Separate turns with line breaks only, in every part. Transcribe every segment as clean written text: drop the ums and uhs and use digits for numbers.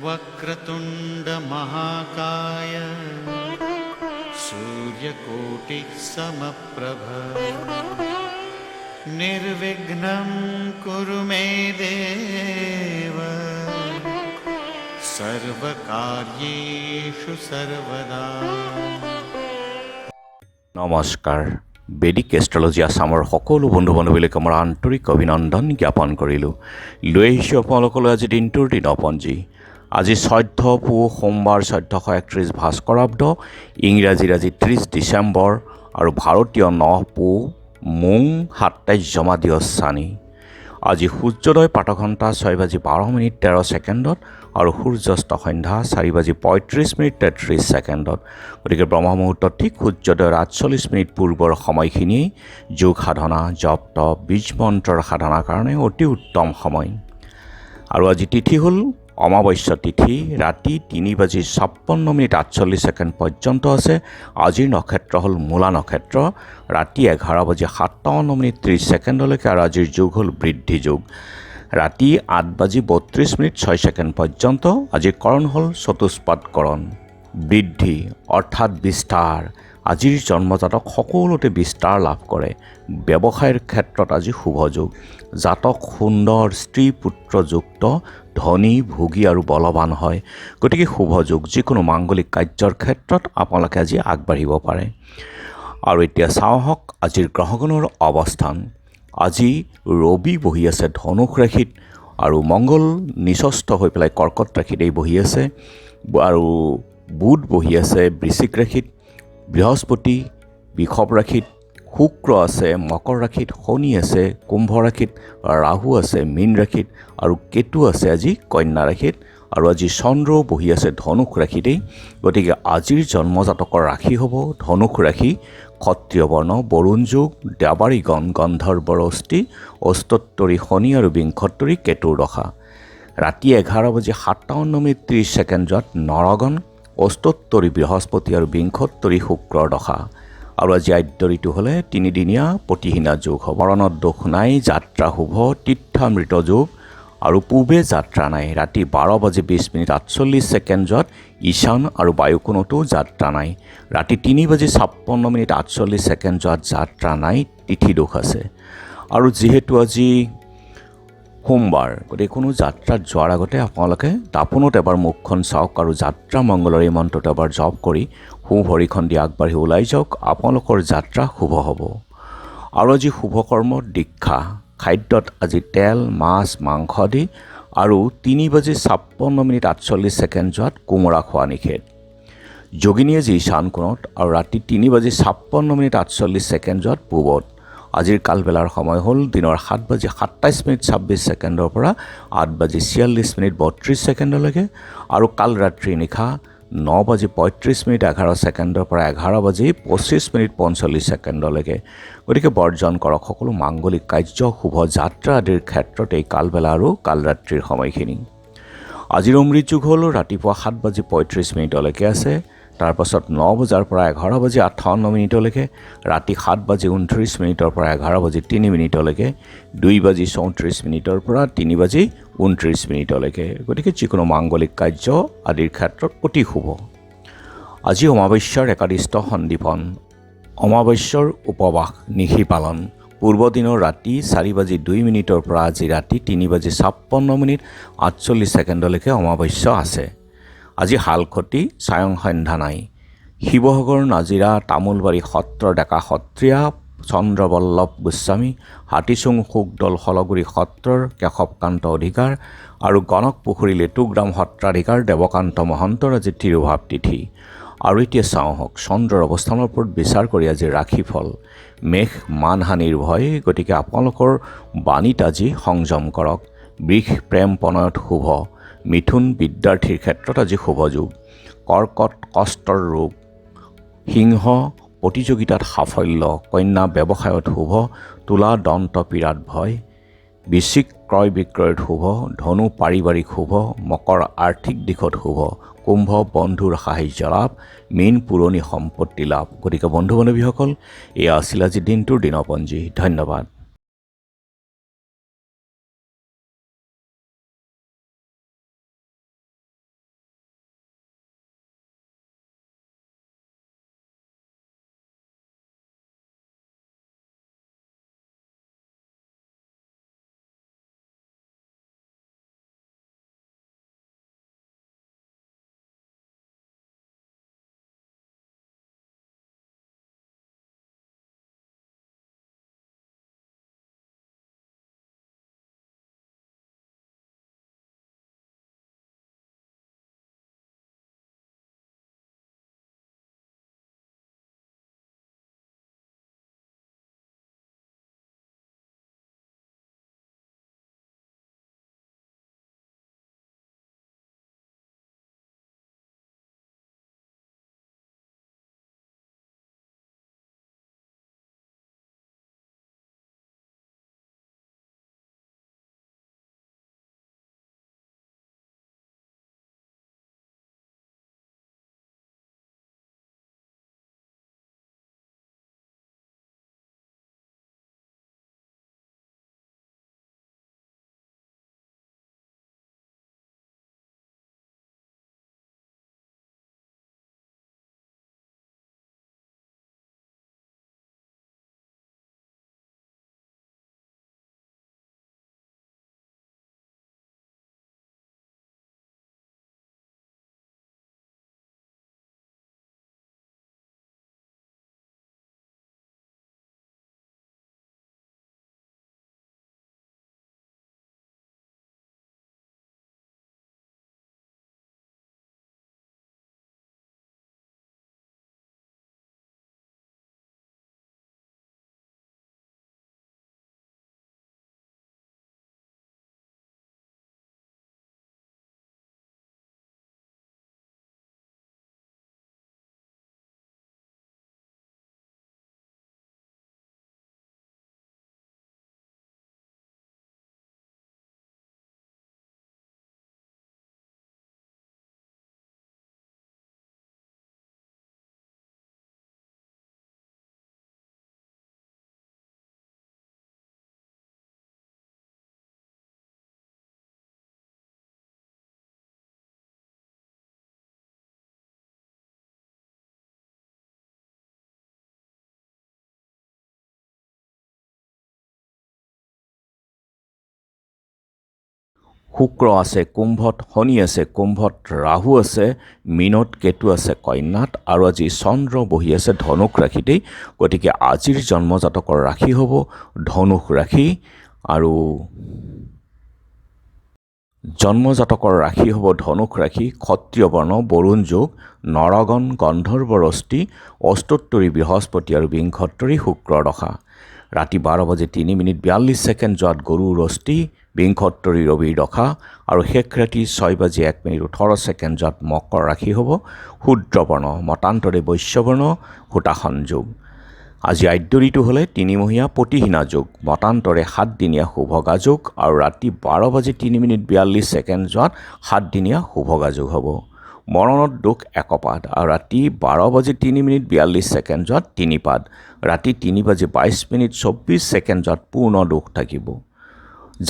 वक्रतुंड महाकाय सूर्यकोटि समप्रभ निर्विघ्नं कुरु मे देव सर्वकार्येषु सर्वदा।
নমস্কাৰ। বেদিক এষ্ট্ৰলজি আছামৰ সকলো বন্ধু বান্ধৱীলৈকে মোৰ আন্তৰিক অভিনন্দন জ্ঞাপন কৰিলোঁ। লৈ আহিছোঁ আপোনালোকলৈ আজি দিনটোৰ দিনপঞ্জী। আজি 14 পুহ সোমবাৰ 1431 ভাস্কৰাব্দ, ইংৰাজীৰ আজি 30 ডিচেম্বৰ আৰু ভাৰতীয় 9 পুহ মোং 27 জমাদিয় চানি। আজি সূৰ্যোদয় প্ৰাতঃঘণ্টা 6:12:13 আৰু সূৰ্যাস্ত সন্ধ্যা 4:35:33। গতিকে ব্ৰহ্মমুহূৰ্তত ঠিক সূৰ্যোদয়ৰ 48 পূৰ্বৰ সময়খিনিয়েই যোগ সাধনা, জপ তপ, বীজ মন্ত্ৰৰ সাধনাৰ কাৰণে অতি উত্তম সময়। আৰু আজি তিথি হ'ল অমাৱস্যা তিথি, ৰাতি 3:56:48 পৰ্যন্ত আছে। আজিৰ নক্ষত্ৰ হ'ল মূলা নক্ষত্ৰ, ৰাতি 11:57:30 আৰু আজিৰ যোগ হ'ল বৃদ্ধি যোগ, ৰাতি 8:32:06 পৰ্যন্ত। আজিৰ কৰণ হ'ল চতুষ্পাদ কৰণ। বৃদ্ধি অৰ্থাৎ বিস্তাৰ। আজিৰ জন্মজাতক সকলোতে বিস্তাৰ লাভ কৰে। ব্যৱসায়ৰ ক্ষেত্ৰত আজি শুভ যোগ। জাতক সুন্দৰ, স্ত্ৰী পুত্ৰযুক্ত, ধনী, ভোগী আৰু বলৱান হয়। গতিকে শুভ যোগ। যিকোনো মাংগলিক কাৰ্যৰ ক্ষেত্ৰত আপোনালোকে আজি আগবাঢ়িব পাৰে। আৰু এতিয়া চাওক আজিৰ গ্ৰহগণৰ অৱস্থান। আজি ৰবি বহি আছে ধনুষ ৰাশিত আৰু মংগল নিচস্থ হৈ পেলাই কৰ্কট ৰাশিতেই বহি আছে, আৰু বুধ বহি আছে বৃশ্চিক ৰাশিত, বৃহস্পতি বৃষভ ৰাশিত, শুক্ৰ আছে মকৰ ৰাশিত, শনি আছে কুম্ভ ৰাশিত, ৰাহু আছে মীন ৰাশিত আৰু কেতু আছে আজি কন্যা ৰাশিত। আৰু আজি চন্দ্ৰও বহি আছে ধনুষ ৰাশিতেই। গতিকে আজিৰ জন্মজাতকৰ ৰাশি হ'ব ধনুষ ৰাশি, ক্ষত্ৰিয় বৰ্ণ, বৰুণ যোগ, দেৱাৰীগণ, গন্ধৰ্বৰ অস্থি, অস্তোত্তৰী শনি আৰু বিংশোত্তৰী কেতুৰ দশা। ৰাতি 11:57:30 নৰগণ, অস্তোত্তৰী বৃহস্পতি আৰু বিংশোত্তৰী শুক্ৰৰ দশা। আৰু আজি আদ্য ঋতু হ'লে 3দিনীয়া প্ৰতিহীনা যোগ হ'ব। বৰণত দোষ নাই, যাত্ৰা শুভ, তীৰ্থামৃত যোগ আৰু পূবে যাত্ৰা নাই। ৰাতি 12:20:48 ঈশান আৰু বায়ুকোণতো যাত্ৰা নাই। ৰাতি 3:56:48 যাত্ৰা নাই, তিথি দোষ আছে। আৰু যিহেতু আজি সোমবাৰ, গতিকে কোনো যাত্ৰাত যোৱাৰ আগতে আপোনালোকে দাপোনত এবাৰ মুখখন চাওক আৰু যাত্ৰা মংগলৰ এই মন্ত্ৰটো এবাৰ জপ কৰি সোঁ ভৰিখন দি আগবাঢ়ি ওলাই যাওক। আপোনালোকৰ যাত্ৰা শুভ হ'ব। আৰু আজি শুভ কৰ্মৰ দীক্ষা। খাদ্যত আজি তেল, মাছ, মাংস আদি। আৰু 3:56:48 কোমোৰা খোৱা নিষেধ। যোগিনী আজি ঈশান কোণত আৰু ৰাতি 3:56:48 পূবত। আজিৰ কালবেলাৰ সময় হ'ল দিনৰ 7:27:26 পৰা 8:46:32 আৰু কাল ৰাত্ৰি নিশা 9:35:11 পৰা 11:25:45 গতিকে বৰ্জন কৰক সকলো মাংগলিক কাৰ্য, শুভ যাত্ৰা আদিৰ ক্ষেত্ৰত এই কালবেলা আৰু কালৰাত্ৰিৰ সময়খিনি। আজিৰ অমৃত যুগ হ'ল ৰাতিপুৱা 7:35 আছে, তাৰপাছত 9 বজাৰ পৰা 11:58 ৰাতি 7:29 পৰা 11:03 2:34 পৰা 3:29 গতিকে যিকোনো মাংগলিক কাৰ্য আদিৰ ক্ষেত্ৰত অতি শুভ। আজি অমাৱস্যাৰ একাদীষ্ট সন্দীপন। অমাৱস্যাৰ উপবাস নিশি পালন। পূৰ্বদিনৰ ৰাতি 4:02 পৰা আজি ৰাতি 3:56:48 অমাৱস্যা আছে। আজি হালখতি, ছায়ং সন্ধ্যা নাই। শিৱসাগৰ নাজিৰা তামোলবাৰী সত্ৰৰ ডেকা সত্ৰীয়া চন্দ্ৰবল্লভ গোস্বামী, হাতীচুং শোকদল শলগুৰি সত্ৰৰ কেশৱকান্ত অধিকাৰ আৰু গণক পুখুৰী লেতুগ্ৰাম সত্ৰাধিকাৰ দেৱকান্ত মহন্তৰ আজি তিৰুভাৱ তিথি। আৰু এতিয়া চাওঁহক চন্দ্ৰৰ অৱস্থানৰ ওপৰত বিচাৰ কৰি আজি ৰাশিফল। মেঘ মানহানিৰ ভয়, গতিকে আপোনালোকৰ বাণীত আজি সংযম কৰক। বৃষ প্ৰেম প্ৰণয়ত শুভ। মিথুন বিদ্যাৰ্থীৰ ক্ষেত্ৰত আজি শুভ যোগ। কৰ্কট কষ্টৰ ৰোগ। সিংহ প্ৰতিযোগিতাত সাফল্য। কন্যা ব্যৱসায়ত শুভ। তুলা দন্ত পীড়াত ভয়। বৃশ্চিক ক্ৰয় বিক্ৰয়ত শুভ, ধনু পাৰিবাৰিক শুভ, মকৰ আৰ্থিক দিশত শুভ, কুম্ভ বন্ধুৰ সাহায্য লাভ, মীন পুৰণি সম্পত্তি লাভ। গতিকে বন্ধু বান্ধৱীসকল, এয়া আছিল আজি দিনটোৰ দিনপঞ্জী। ধন্যবাদ। শুক্ৰ আছে কুম্ভত, শনি আছে কুম্ভত, ৰাহু আছে মীনত, কেতু আছে কন্যাত, আৰু আজি চন্দ্ৰ বহি আছে ধনুক ৰাশিতেই। গতিকে আজিৰ জন্মজাতকৰ ৰাশি হ'ব ধনুক ৰাশি, আৰু জন্মজাতকৰ ৰাশি হ'ব ধনুক ৰাশি, ক্ষত্ৰিয় বৰ্ণ, বৰুণ যোগ, নৰগণ, গন্ধৰ্ব ৰষ্টি, অষ্টোত্তৰী বৃহস্পতি আৰু বিংশত্তৰী শুক্ৰৰ দশা। ৰাতি 12:03:42 যোৱাত গৰুৰ ৰষ্টি, বিংশত্তৰী ৰবিৰ দশা, আৰু শেষ ৰাতি 6:01:18 যোৱাত মকৰ ৰাশি হ'ব শূদ্ৰ বৰ্ণ, মতান্তৰে বৈশ্যবৰ্ণ, হোতাসন যোগ। আজি আদ্য ঋতু হ'লে তিনিমহীয়া প্ৰতিহীনা যোগ, মতান্তৰে 7দিনীয়া শুভগা যোগ, আৰু ৰাতি 12:03:42 যোৱাত 7দিনীয়া শুভগা যোগ হ'ব। মৰণত দোষ একপাদ, আৰু ৰাতি 12:03:42 যোৱাত 3 পাদ, ৰাতি 3:22:24 যোৱাত পূৰ্ণ দোষ থাকিব।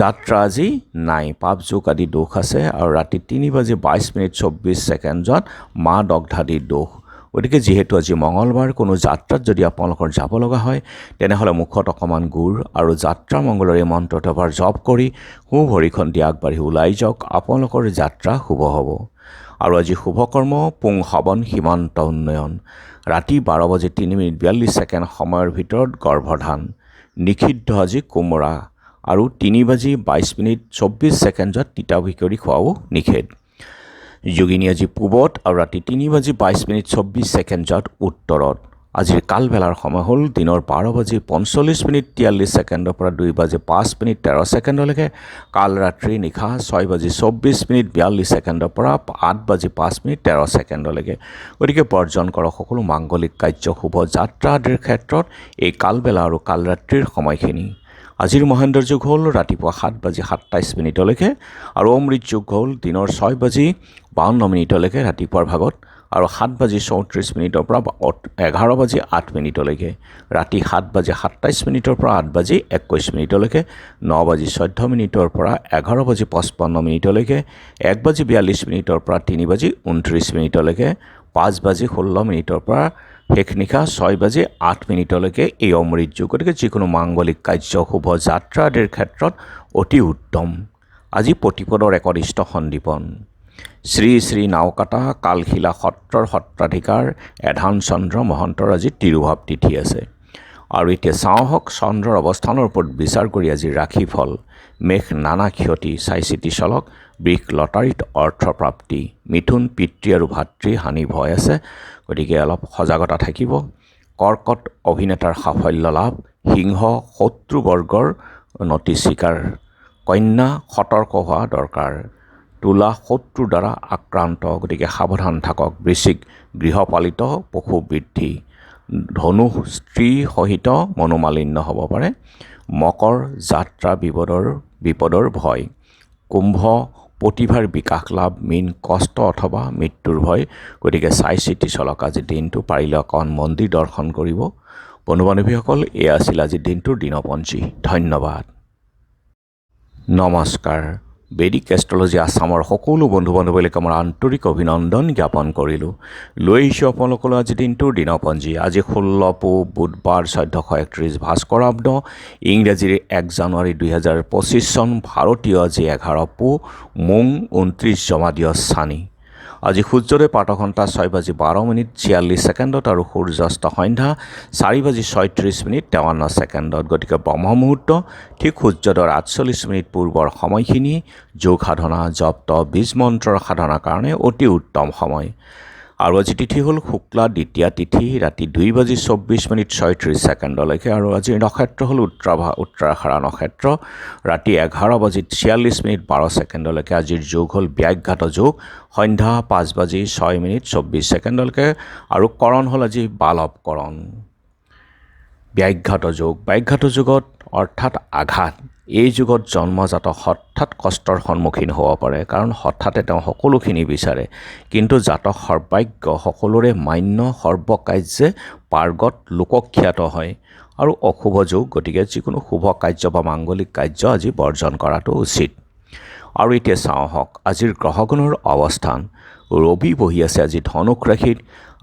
যাত্ৰা আজি নাই, পাপ যোগ আদি দোষ আছে, আৰু ৰাতি 3:22:24 যোৱাত মা দগ্ধাদি দোষ। গতিকে যিহেতু আজি মঙলবাৰ, কোনো যাত্ৰাত যদি আপোনালোকৰ যাব লগা হয় তেনেহ'লে মুখত অকণমান গুড় আৰু যাত্ৰা মংগলৰে মন্ত্ৰটো এবাৰ জপ কৰি সোঁ ভৰিখন দি আগবাঢ়ি ওলাই যাওক, আপোনালোকৰ যাত্ৰা শুভ হ'ব। আৰু আজি শুভকৰ্ম পুং হৱন সীমান্ত উন্নয়ন। ৰাতি 12:03:42 সময়ৰ ভিতৰত গৰ্ভধান। নিষিদ্ধ আজি কোমোৰা, আৰু 3:22:24 যোৱাত তিতা ভিকৰি খোৱাও নিষেধ। যোগিনী আজি পূবত, আৰু ৰাতি 3:22:24 যোৱাত উত্তৰত। আজিৰ কালবেলাৰ সময় হ'ল দিনৰ 12:45:43 পৰা 2:05:13 কাল ৰাত্ৰি নিশা 6:24:42 পৰা 8:05:13। গতিকে বৰ্জন কৰক সকলো মাংগলিক কাৰ্য, শুভ যাত্ৰা আদিৰ ক্ষেত্ৰত এই কালবেলা আৰু কালৰাত্ৰিৰ সময়খিনি। আজিৰ মহেন্দ্ৰ যোগ হ'ল ৰাতিপুৱা 7:27 আৰু অমৃত যোগ হ'ল দিনৰ 6:52 ৰাতিপুৱাৰ ভাগত আৰু 7:34 পৰা 11:08 ৰাতি 7:27 পৰা 8:21 9:14 পৰা 11:55 1:42 পৰা 3:29 5:16 পৰা শেষ নিশা 6:08 এই অমৃত যোগ। গতিকে যিকোনো মাংগলিক কাৰ্য শুভ যাত্ৰা আদিৰ ক্ষেত্ৰত অতি উত্তম। আজি প্ৰতিপদৰ একনিষ্ঠ সন্দীপন শ্ৰী শ্ৰী নাওকাটা কালশিলা সত্ৰৰ সত্ৰাধিকাৰ এধান চন্দ্ৰ মহন্তৰ আজি তিৰুভাৱ তিথি আছে। আৰু এতিয়া চাওঁ হওক চন্দ্ৰৰ অৱস্থানৰ ওপৰত বিচাৰ কৰি আজি ৰাশিফল। মেঘ নানা ক্ষতি চাই চিতি চলক। বৃষ লটাৰীত অৰ্থপ্ৰাপ্তি। মিথুন পিতৃ আৰু ভাতৃ হানি ভয় আছে, গতিকে অলপ সজাগতা থাকিব। কৰ্কট অভিনেতাৰ সাফল্য লাভ। সিংহ শত্ৰুবৰ্গৰ নতি স্বীকাৰ। কন্যা সতৰ্ক হোৱা দৰকাৰ। তুলা শত্ৰুৰ দ্বাৰা আক্ৰান্ত, গতিকে সাৱধান থাকক। বৃশ্চিক গৃহপালিত পশু বৃদ্ধি। ধনু স্ত্ৰী সহিত মনোমালিন্য হ'ব পাৰে। মকৰ যাত্ৰা বিপদৰ ভয়। কুম্ভ প্ৰতিভাৰ বিকাশ লাভ। মীন কষ্ট অথবা মৃত্যুৰ ভয়, গতিকে চাই চিতি চলক। আজি দিনটো পাৰিলে অকণ মন্দিৰ দৰ্শন কৰিব। বন্ধু বান্ধৱীসকল, এয়া আছিল আজিৰ দিনটোৰ দিনপঞ্জী। ধন্যবাদ। নমস্কাৰ। বেদিক এষ্ট্ৰলজি আছামৰ সকলো বন্ধু বান্ধৱীলৈকে আমাৰ আন্তৰিক অভিনন্দন জ্ঞাপন কৰিলোঁ। লৈ আহিছোঁ আপোনালোকলৈ আজি দিনটোৰ দিনপঞ্জী। আজি 16 পুহ বুধবাৰ 1431 ভাস্কৰাব্দ, ইংৰাজীৰ 1 জানুৱাৰী 2025 চন, ভাৰতীয় আজি 11 পুহ মোং 29 জমাদিয় চানি। আজি সূৰ্যোদয় প্ৰাতঃঘণ্টা 6:12:46 আৰু সূৰ্যাস্ত সন্ধ্যা 4:36:53 গতিকে ব্ৰহ্ম মুহূৰ্ত ঠিক সূৰ্যোদয়ৰ 48 পূৰ্বৰ সময়খিনি যোগ সাধনা, জপ তপ, বীজ মন্ত্ৰৰ সাধনাৰ কাৰণে অতি উত্তম সময়। আৰু আজি তিথি হ'ল শুক্লা দ্বিতীয়া তিথি, ৰাতি 2:24:36 আৰু আজিৰ নক্ষত্ৰ হ'ল উত্তৰাষাঢ়া নক্ষত্ৰ, ৰাতি 11:46:12 আজিৰ যোগ হ'ল ব্যাঘাত যোগ, সন্ধ্যা 5:06:24 আৰু কৰণ হ'ল আজি বালৱ কৰণ। ব্যাঘাত যুগত অৰ্থাৎ আঘাত। এই যুগত জন্মজাত হঠাৎ কষ্টৰ সন্মুখীন হ'ব পাৰে, কাৰণ হঠাতে তেওঁ সকলোখিনি বিচাৰে, কিন্তু জাতক সৰ্বাজ্ঞ, সকলোৰে মান্য, সৰ্বকাৰ্যে পাৰ্গত, লোকখ্যাত হয়। আৰু অশুভ যোগ, গতিকে যিকোনো শুভ কাৰ্য বা মাংগলিক কাৰ্য আজি বৰ্জন কৰাটো উচিত। আৰু এতিয়া চাওঁ হওক আজিৰ গ্ৰহগণৰ অৱস্থান। ৰবি বহি আছে আজি ধনুক ৰাশিত,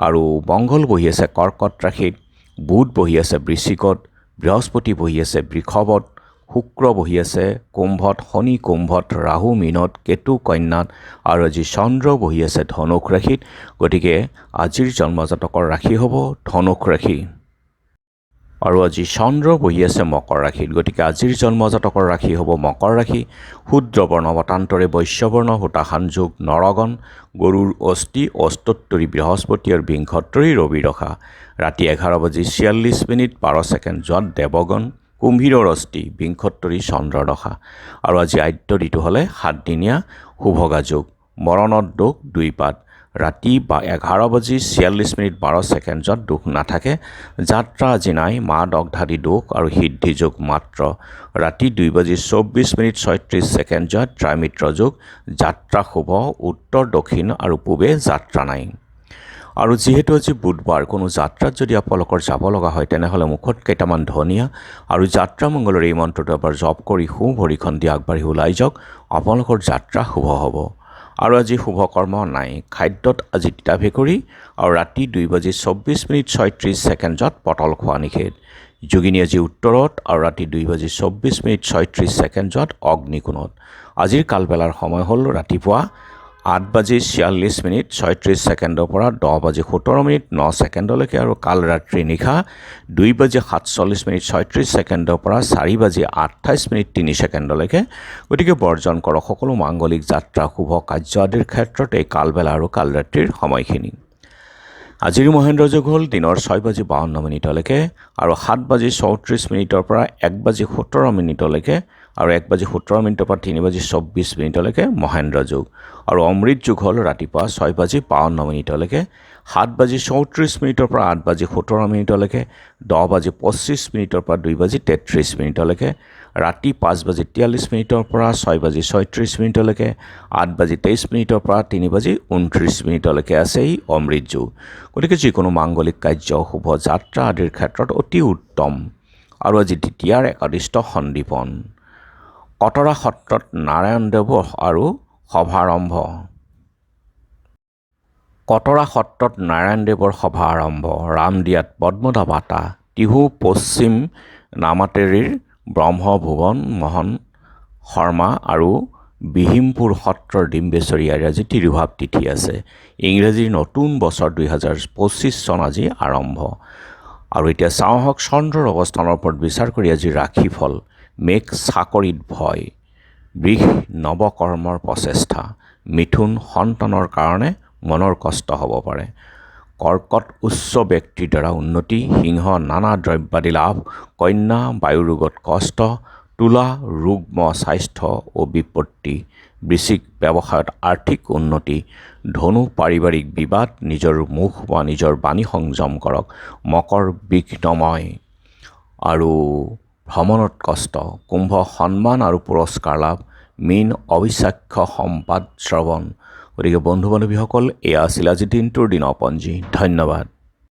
আৰু মংগল বহি আছে কৰ্কট ৰাশিত, বুধ বহি আছে বৃশ্চিকত, বৃহস্পতি বহি আছে বৃষভত, শুক্ৰ বহি আছে কুম্ভত, শনি কুম্ভত, ৰাহু মীনত, কেতু কন্যাত, আৰু আজি চন্দ্ৰ বহি আছে ধনুক ৰাশিত। গতিকে আজিৰ জন্মজাতকৰ ৰাশি হ'ব ধনুক ৰাশি। আৰু আজি চন্দ্ৰ বহি আছে মকৰ ৰাশিত, গতিকে আজিৰ জন্মজাতকৰ ৰাশি হ'ব মকৰ ৰাশি। শূদ্ৰবৰ্ণ মতান্তৰে বৈশ্যবৰ্ণ, হোতাশান যোগ নৰগণ, গৰুৰ অস্থি, অস্তোত্তৰী বৃহস্পতি আৰু বিংশোত্তৰী ৰবি দশা। ৰাতি 11:46:12 দেৱগণ, কুম্ভীৰৰ অস্থি, বিংশোত্তৰী চন্দ্ৰ দশা। আৰু আজি আদ্য ঋতু হ'লে 7 দিনীয়া শুভগা যোগ। মৰণত দোষ 2 পাত। ৰাতি 11:46:12 দোষ নাথাকে। যাত্ৰা আজি নাই। মা দগ্ধাদি দোষ আৰু সিদ্ধি যোগ মাত্ৰ। ৰাতি 2:24:36 ত্ৰাইমিত্ৰ যোগ। যাত্ৰা শুভ। উত্তৰ দক্ষিণ আৰু পূবে যাত্ৰা নাই। আৰু যিহেতু আজি বুধবাৰ, কোনো যাত্ৰাত যদি আপোনালোকৰ যাব লগা হয়, তেনেহ'লে মুখত কেইটামান ধনিয়া আৰু যাত্ৰা মংগলৰ এই মন্ত্ৰটো এবাৰ জপ কৰি সোঁ ভৰিখন দি আগবাঢ়ি ওলাই যাওক, আপোনালোকৰ যাত্ৰা শুভ হ'ব। আৰু আজি শুভ কৰ্ম নাই। খাদ্যত আজি তিতা ভেকুৰি, আৰু ৰাতি 2:24:36 পটল খোৱা নিষেধ। যোগিনী আজি উত্তৰত, আৰু ৰাতি 2:24:36 অগ্নিকোণত। আজিৰ কালবেলাৰ সময় হ'ল ৰাতিপুৱা 8:46:36 পৰা 10:17:09 আৰু কাল ৰাত্ৰি নিশা 2:47:36 পৰা 4:28:03। গতিকে বৰ্জন কৰক সকলো মাংগলিক যাত্ৰা, শুভ কাৰ্য আদিৰ ক্ষেত্ৰত এই কালবেলা আৰু কাল ৰাত্ৰিৰ সময়খিনি। আজিৰ মহেন্দ্ৰ যোগ হ'ল দিনৰ 6:52 আৰু 7:34 পৰা 1:17 আৰু 1:17 পৰা 3:24 মহেন্দ্ৰ যোগ। আৰু অমৃত যোগ হ'ল ৰাতিপুৱা 6:52 7:34 পৰা 8:17 10:25 পৰা 2:33 ৰাতি 5:43 পৰা 6:36 8:23 পৰা 3:29 আছে এই অমৃত যোগ। গতিকে যিকোনো মাংগলিক কাৰ্য, শুভ যাত্ৰা আদিৰ ক্ষেত্ৰত অতি উত্তম। আৰু আজি দ্বিতীয়াৰ একাদশ সন্দীপন। কটৰা সত্ৰত নাৰায়ণদেৱ আৰু সভাৰম্ভ। কটৰা সত্ৰত নাৰায়ণদেৱৰ সভা আৰম্ভ। ৰামদিয়াত পদ্মদা বাটা। টিহু পশ্চিম নামাতেৰীৰ ব্ৰহ্মভুৱন মোহন শৰ্মা আৰু বিহিমপুৰ সত্ৰৰ ডিম্বেশ্বৰী আজি তিৰুভাৱ তিথি আছে। ইংৰাজীৰ নতুন বছৰ 2025 চন আজি আৰম্ভ। আৰু এতিয়া চাওঁ আহক চন্দ্ৰৰ অৱস্থানৰ ওপৰত বিচাৰ কৰি আজি ৰাশিফল। মেঘ চাকৰিত ভয়। বৃষ নৱকৰ্মৰ প্ৰচেষ্টা। মিথুন সন্তানৰ কাৰণে মনৰ কষ্ট হ'ব পাৰে। কৰ্কট উচ্চ ব্যক্তিৰ দ্বাৰা উন্নতি। সিংহ নানা দ্ৰব্যাদি লাভ। কন্যা বায়ুৰোগত কষ্ট। তুলা ৰুগ্ম স্বাস্থ্য ও বিপত্তি। বৃশ্চিক ব্যৱসায়ত আৰ্থিক উন্নতি। ধনু পাৰিবাৰিক বিবাদ। নিজৰ মুখ বা নিজৰ বাণী সংযম কৰক। মকৰ বিঘ্নময় আৰু ভ্ৰমণত কষ্ট। কুম্ভ সন্মান আৰু পুৰস্কাৰ লাভ। মীন অবিচাক্ষ্য সম্পাদ শ্ৰৱণ। গতিকে বন্ধু বান্ধৱীসকল, এয়া আছিল আজি দিনটোৰ দিনপঞ্জী। ধন্যবাদ।